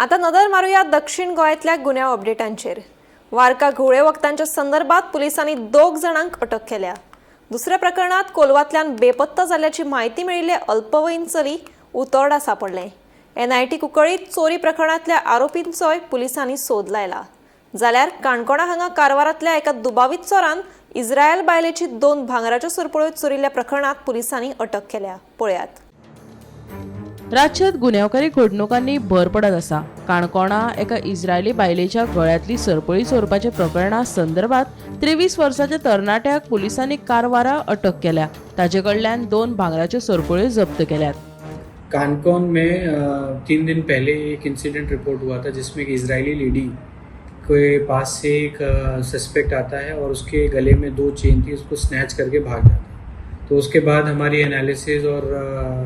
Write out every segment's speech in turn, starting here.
आता नजर मारूया दक्षिण गोंयांतल्या गुन्यांव अपडेटांचेर। वारका घोळे वखदांच्या संदर्भात पोलिसांनी 2 जणांक अटक केल्या। दुसऱ्या प्रकरणात कोलवांतल्यान बेपत्ता जाल्ल्याची माहिती मेळिल्ले अल्पवयीन चली उतोर्डा सापडले। NIT कुंकळ्ळीत चोरी प्रकरणांतल्या आरोपींचोय पोलिसांनी सोद लायला। जाल्यार काणकोणा हांगा कारवारांतल्या एका दुबावीत चोरान इस्रायल बायलेची 2 भांगराच्यो सरपळ्यो चोरिल्ल्या प्रकरणात पोलिसांनी अटक केल्या। पळयात। राज्यात गुन्यांवकारी घडणुकांनी भर पडत आसा। काणकोणा एका इस्रायली बायलेच्या गळ्यातली सरपळी चोरपाच्या प्रकरणा संदर्भात 23 वर्साच्या तरणाट्याक पोलिसांनी कारवारा अटक केल्या। ताचे कडल्यान 2 भांगराच्यो सरपळ्यो जप्त केल्यात। कानकोन में 3 दिन पहले एक इंसिडेंट रिपोर्ट हुआ था जिसमें एक इजरायली लेडी के पास से एक सस्पेक्ट आता है और उसके गले में 2 चेन थी, उसको स्नैच करके भाग जाता है। तो उसके बाद हमारी एनालिसिस और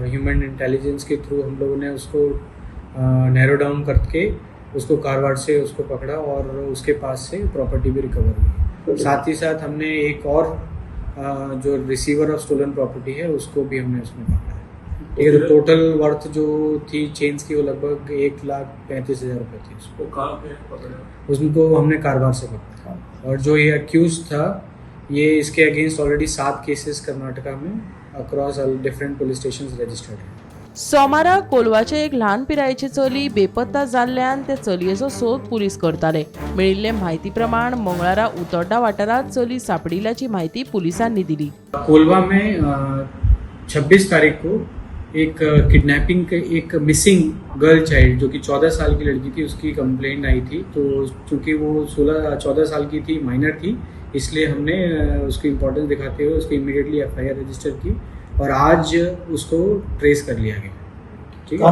ह्यूमन इंटेलिजेंस के थ्रू हम लोगों ने उसको नैरो डाउन करके उसको कारवार से उसको पकड़ा और उसके पास से प्रॉपर्टी भी रिकवर हुई। साथ ही साथ हमने एक और जो रिसीवर ऑफ स्टोलन प्रॉपर्टी है उसको भी हमने उसमें पकड़ा है। ठीक है, तो टोटल वर्थ जो थी चेन्स की वो लगभग 1,35,000 रुपये थी। उसको कहाँ पे पकड़ा? उसको हमने कारवार से पकड़ा। और जो ये अक्यूज था ये इसके अगेंस्ट ऑलरेडी 7 केसेस कर्नाटका में across different police stations registered है। सोमारा कोलवाचे एक ल्हान पिरायेची चली बेपत्ता जाल्ल्यान ते चलयेचो सोद पुलीस करताले। मेळिल्ले माहिती प्रमाण मंगळारा उतोड्डा वाठारांत चली सापडिल्ल्याची माहिती पुलिसांनी दिली। कोलवा में 26 तारीख को एक किडनैपिंग के एक मिसिंग गर्ल चाइल्ड जो कि 14 साल की लड़की थी, उसकी कंप्लेंट आई थी। तो चूंकि वो 14 साल की थी, माइनर थी, इसलिए हमने उसकी इम्पोर्टेंस दिखाते हुए उसको इमीडिएटली FIR रजिस्टर की और आज उसको ट्रेस कर लिया गया। ठीक है,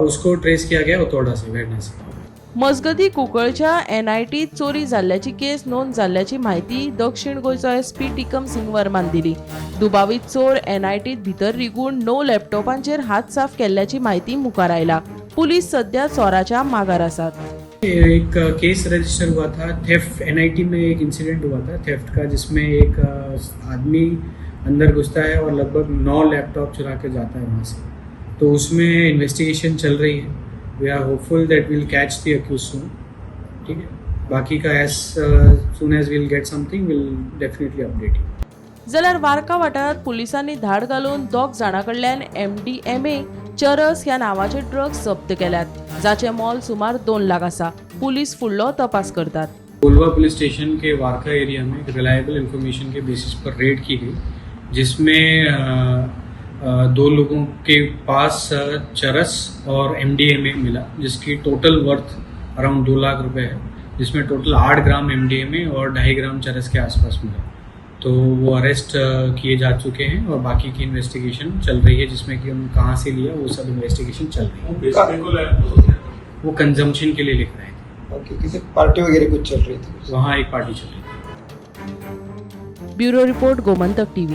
उसको ट्रेस किया गया उतोर्डा से, वेर्ना से। मजगती कुंकळच्या NIT चोरी जाल्ल्याची केस नोंद जाल्ल्याची माहिती दक्षिण गोंयचो SP टिकम सिंग वर्मान दिली। दुबावीत चोर NIT भितर रिगून 9 लॅपटॉपांचेर हात साफ केल्ल्याची माहिती मुखार आयला। पुलीस सध्या चोराच्या मागार आसात। एक केस रजिस्टर हुआ था थेफ्ट, NIT में एक इंसिडेंट हुआ था थेफ्ट का, जिसमें एक आदमी अंदर घुसता है और लगभग 9 लैपटॉप चुरा के जाता है वहाँ से। तो उसमें इन्वेस्टिगेशन चल रही है। We are hopeful that will catch the accused soon. ठीक है, बाकी का as soon as will get something will definitely update you. जाल्यार वारका वाठारांत पुलिसांनी धाड घालून 2 जाणां कडल्यान MDMA चरस ह्या नावाचे ड्रग्स जप्त केल्यात, जाचे मोल सुमार 2 लाख आसा। पुलीस फुडलो तपास करतात। कोलवा पुलिस स्टेशन के वारका एरिया में एक रिलायबल इंफॉर्मेशन के बेसिस पर रेड की गई, जिसमें 2 लोगों के पास चरस और MDMA मिला, जिसकी टोटल वर्थ अराउंड 2 लाख रुपए है, जिसमें टोटल 8 ग्राम MDMA और 2.5 ग्राम चरस के आसपास मिला। तो वो अरेस्ट किए जा चुके हैं और बाकी की इन्वेस्टिगेशन चल रही है, जिसमें कि हम कहाँ से लिया वो सब इन्वेस्टिगेशन चल रही है। वो कंजम्पशन के लिए लिख रहे थे। ओके, किसी पार्टी वगैरह कुछ चल रही थी? वहाँ एक पार्टी चल रही थी। Bureau report Gomantak TV।